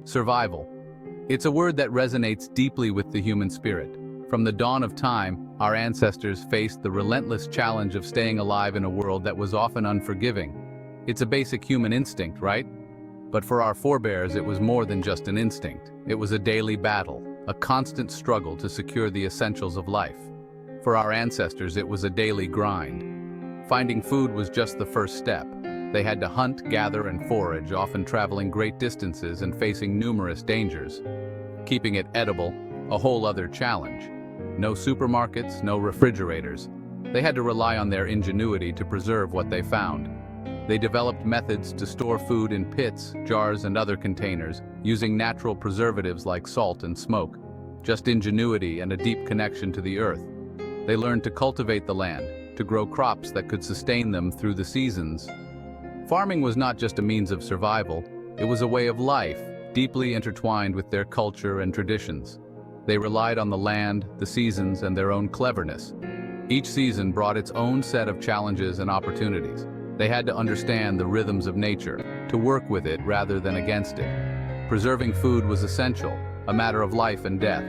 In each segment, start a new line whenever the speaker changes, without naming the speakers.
Survival. It's a word that resonates deeply with the human spirit. From the dawn of time, our ancestors faced the relentless challenge of staying alive in a world that was often unforgiving. It's a basic human instinct, right? But for our forebears, it was more than just an instinct. It was a daily battle, a constant struggle to secure the essentials of life. For our ancestors, it was a daily grind. Finding food was just the first step. They had to hunt, gather, and forage, often traveling great distances and facing numerous dangers. Keeping it edible, a whole other challenge. No supermarkets, no refrigerators. They had to rely on their ingenuity to preserve what they found. They developed methods to store food in pits, jars, and other containers, using natural preservatives like salt and smoke. Just ingenuity and a deep connection to the earth. They learned to cultivate the land, to grow crops that could sustain them through the seasons. Farming was not just a means of survival, it was a way of life, deeply intertwined with their culture and traditions. They relied on the land, the seasons, and their own cleverness. Each season brought its own set of challenges and opportunities. They had to understand the rhythms of nature, to work with it rather than against it. Preserving food was essential, a matter of life and death.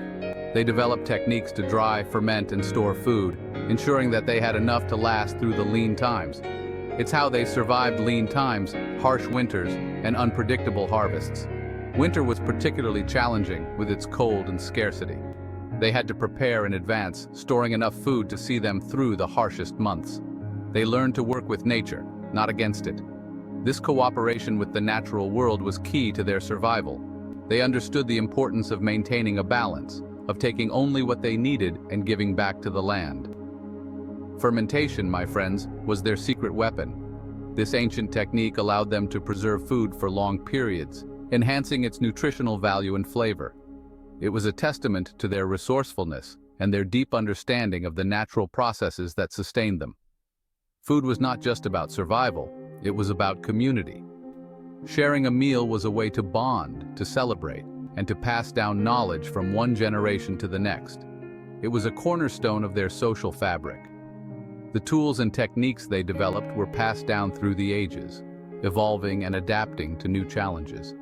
They developed techniques to dry, ferment, and store food, ensuring that they had enough to last through the lean times. It's how they survived lean times, harsh winters, and unpredictable harvests. Winter was particularly challenging with its cold and scarcity. They had to prepare in advance, storing enough food to see them through the harshest months. They learned to work with nature, not against it. This cooperation with the natural world was key to their survival. They understood the importance of maintaining a balance, of taking only what they needed and giving back to the land. Fermentation, my friends, was their secret weapon. This ancient technique allowed them to preserve food for long periods, enhancing its nutritional value and flavor. It was a testament to their resourcefulness and their deep understanding of the natural processes that sustained them. Food was not just about survival, it was about community. Sharing a meal was a way to bond, to celebrate, and to pass down knowledge from one generation to the next. It was a cornerstone of their social fabric. The tools and techniques they developed were passed down through the ages, evolving and adapting to new challenges.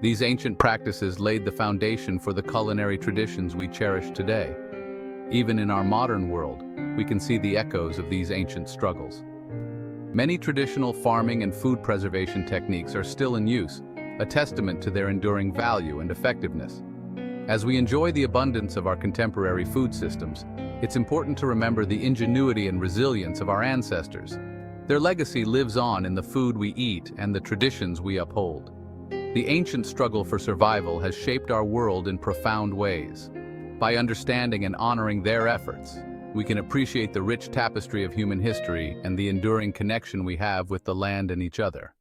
These ancient practices laid the foundation for the culinary traditions we cherish today. Even in our modern world, we can see the echoes of these ancient struggles. Many traditional farming and food preservation techniques are still in use, a testament to their enduring value and effectiveness. As we enjoy the abundance of our contemporary food systems, it's important to remember the ingenuity and resilience of our ancestors. Their legacy lives on in the food we eat and the traditions we uphold. The ancient struggle for survival has shaped our world in profound ways. By understanding and honoring their efforts, we can appreciate the rich tapestry of human history and the enduring connection we have with the land and each other.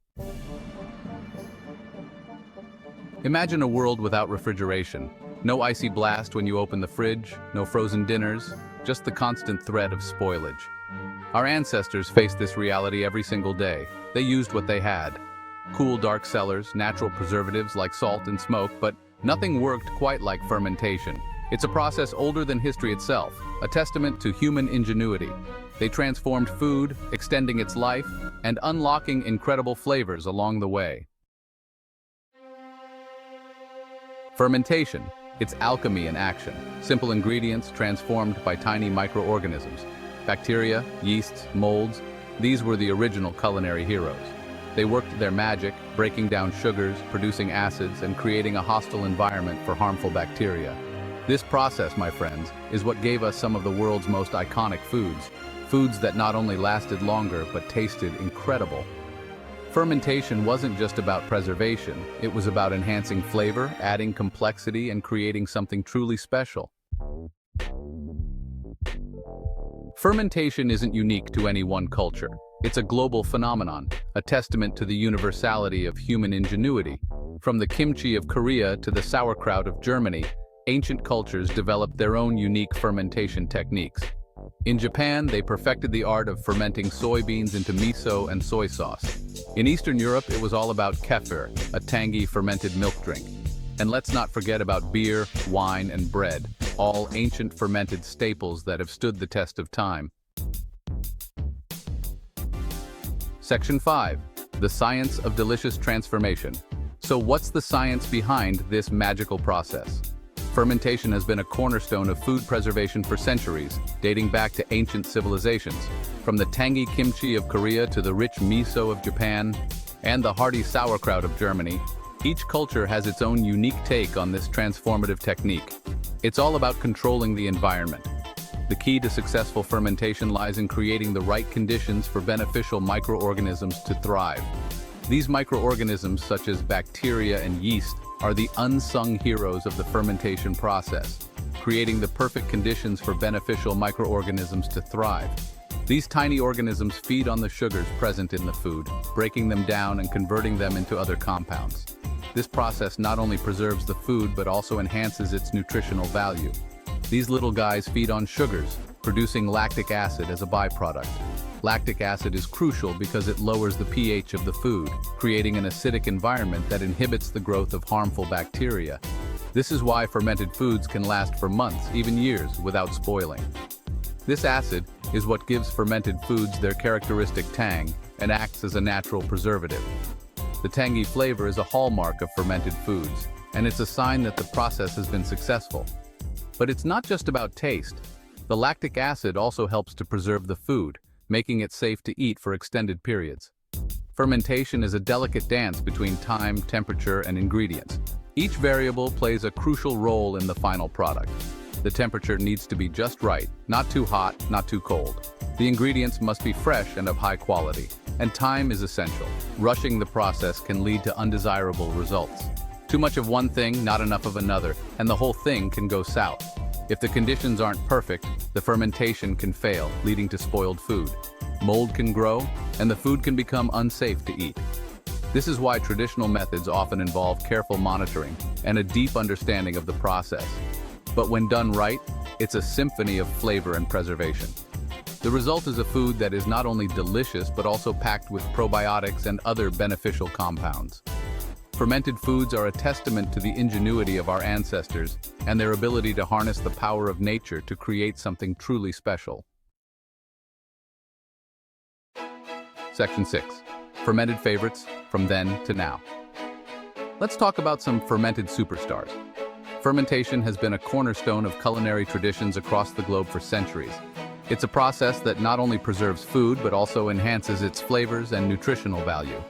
Imagine a world without refrigeration. No icy blast when you open the fridge, no frozen dinners, just the constant threat of spoilage. Our ancestors faced this reality every single day. They used what they had. Cool, dark cellars, natural preservatives like salt and smoke, but nothing worked quite like fermentation. It's a process older than history itself, a testament to human ingenuity. They transformed food, extending its life, and unlocking incredible flavors along the way. Fermentation. It's alchemy in action. Simple ingredients transformed by tiny microorganisms. Bacteria, yeasts, molds, these were the original culinary heroes. They worked their magic, breaking down sugars, producing acids, and creating a hostile environment for harmful bacteria. This process, my friends, is what gave us some of the world's most iconic foods. Foods that not only lasted longer, but tasted incredible. Fermentation wasn't just about preservation, it was about enhancing flavor, adding complexity, and creating something truly special. Fermentation isn't unique to any one culture. It's a global phenomenon, a testament to the universality of human ingenuity. From the kimchi of Korea to the sauerkraut of Germany, ancient cultures developed their own unique fermentation techniques. In Japan, they perfected the art of fermenting soybeans into miso and soy sauce. In Eastern Europe, it was all about kefir, a tangy fermented milk drink. And let's not forget about beer, wine, and bread, all ancient fermented staples that have stood the test of time. Section 5. The Science of Delicious Transformation. So what's the science behind this magical process? Fermentation has been a cornerstone of food preservation for centuries, dating back to ancient civilizations. From the tangy kimchi of Korea to the rich miso of Japan and the hearty sauerkraut of Germany, each culture has its own unique take on this transformative technique. It's all about controlling the environment. The key to successful fermentation lies in creating the right conditions for beneficial microorganisms to thrive. These microorganisms, such as bacteria and yeast, are the unsung heroes of the fermentation process, creating the perfect conditions for beneficial microorganisms to thrive. These tiny organisms feed on the sugars present in the food, breaking them down and converting them into other compounds. This process not only preserves the food but also enhances its nutritional value. These little guys feed on sugars, producing lactic acid as a byproduct. Lactic acid is crucial because it lowers the pH of the food, creating an acidic environment that inhibits the growth of harmful bacteria. This is why fermented foods can last for months, even years, without spoiling. This acid is what gives fermented foods their characteristic tang and acts as a natural preservative. The tangy flavor is a hallmark of fermented foods, and it's a sign that the process has been successful. But it's not just about taste. The lactic acid also helps to preserve the food, making it safe to eat for extended periods. Fermentation is a delicate dance between time, temperature, and ingredients. Each variable plays a crucial role in the final product. The temperature needs to be just right, not too hot, not too cold. The ingredients must be fresh and of high quality, and time is essential. Rushing the process can lead to undesirable results. Too much of one thing, not enough of another, and the whole thing can go south. If the conditions aren't perfect, the fermentation can fail, leading to spoiled food. Mold can grow, and the food can become unsafe to eat. This is why traditional methods often involve careful monitoring and a deep understanding of the process. But when done right, it's a symphony of flavor and preservation. The result is a food that is not only delicious but also packed with probiotics and other beneficial compounds. Fermented foods are a testament to the ingenuity of our ancestors and their ability to harness the power of nature to create something truly special. Section 6. Fermented favorites from then to now. Let's talk about some fermented superstars. Fermentation has been a cornerstone of culinary traditions across the globe for centuries. It's a process that not only preserves food but also enhances its flavors and nutritional value.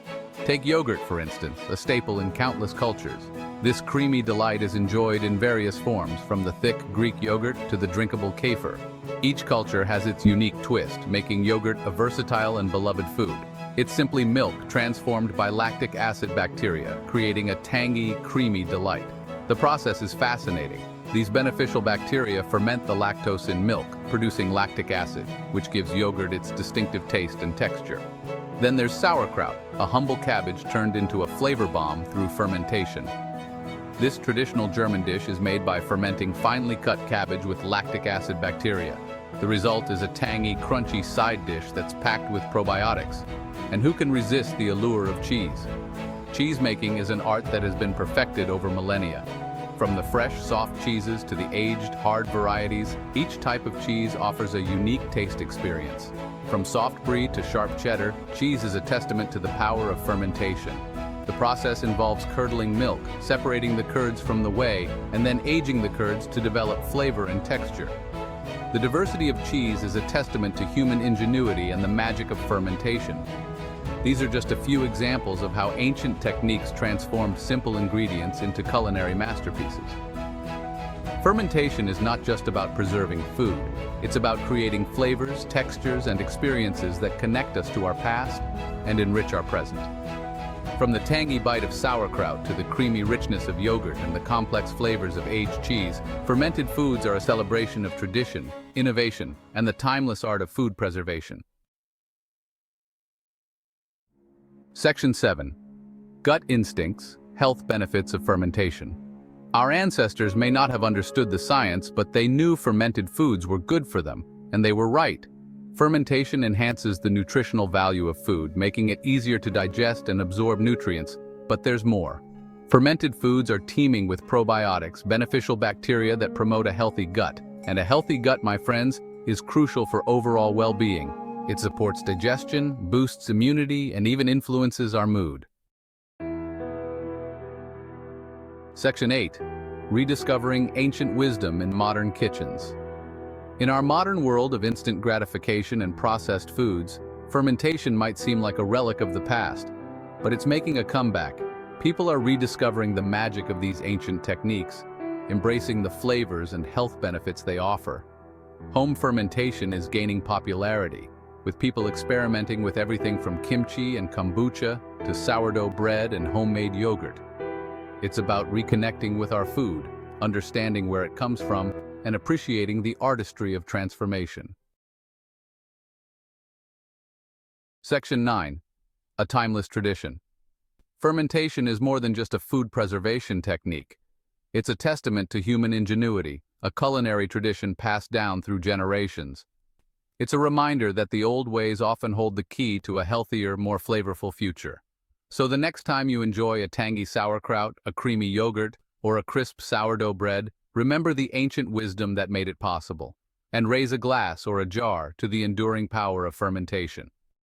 Take yogurt, for instance, a staple in countless cultures. This creamy delight is enjoyed in various forms, from the thick Greek yogurt to the drinkable kefir. Each culture has its unique twist, making yogurt a versatile and beloved food. It's simply milk transformed by lactic acid bacteria, creating a tangy, creamy delight. The process is fascinating. These beneficial bacteria ferment the lactose in milk, producing lactic acid, which gives yogurt its distinctive taste and texture. Then there's sauerkraut, a humble cabbage turned into a flavor bomb through fermentation. This traditional German dish is made by fermenting finely cut cabbage with lactic acid bacteria. The result is a tangy, crunchy side dish that's packed with probiotics. And who can resist the allure of cheese? Cheese making is an art that has been perfected over millennia. From the fresh, soft cheeses to the aged, hard varieties, each type of cheese offers a unique taste experience. From soft brie to sharp cheddar, cheese is a testament to the power of fermentation. The process involves curdling milk, separating the curds from the whey, and then aging the curds to develop flavor and texture. The diversity of cheese is a testament to human ingenuity and the magic of fermentation. These are just a few examples of how ancient techniques transformed simple ingredients into culinary masterpieces. Fermentation is not just about preserving food. It's about creating flavors, textures, and experiences that connect us to our past and enrich our present. From the tangy bite of sauerkraut to the creamy richness of yogurt and the complex flavors of aged cheese, fermented foods are a celebration of tradition, innovation, and the timeless art of food preservation. Section 7. Gut instincts, health benefits of fermentation. Our ancestors may not have understood the science, but they knew fermented foods were good for them, and they were right. Fermentation enhances the nutritional value of food, making it easier to digest and absorb nutrients, but there's more. Fermented foods are teeming with probiotics, beneficial bacteria that promote a healthy gut. And a healthy gut, my friends, is crucial for overall well-being. It supports digestion, boosts immunity, and even influences our mood. Section 8. Rediscovering ancient wisdom in modern kitchens. In our modern world of instant gratification and processed foods, fermentation might seem like a relic of the past, but it's making a comeback. People are rediscovering the magic of these ancient techniques, embracing the flavors and health benefits they offer. Home fermentation is gaining popularity, with people experimenting with everything from kimchi and kombucha to sourdough bread and homemade yogurt. It's about reconnecting with our food, understanding where it comes from, and appreciating the artistry of transformation. Section 9. A timeless tradition. Fermentation is more than just a food preservation technique. It's a testament to human ingenuity, a culinary tradition passed down through generations. It's a reminder that the old ways often hold the key to a healthier, more flavorful future. So the next time you enjoy a tangy sauerkraut, a creamy yogurt, or a crisp sourdough bread, remember the ancient wisdom that made it possible, and raise a glass or a jar to the enduring power of fermentation.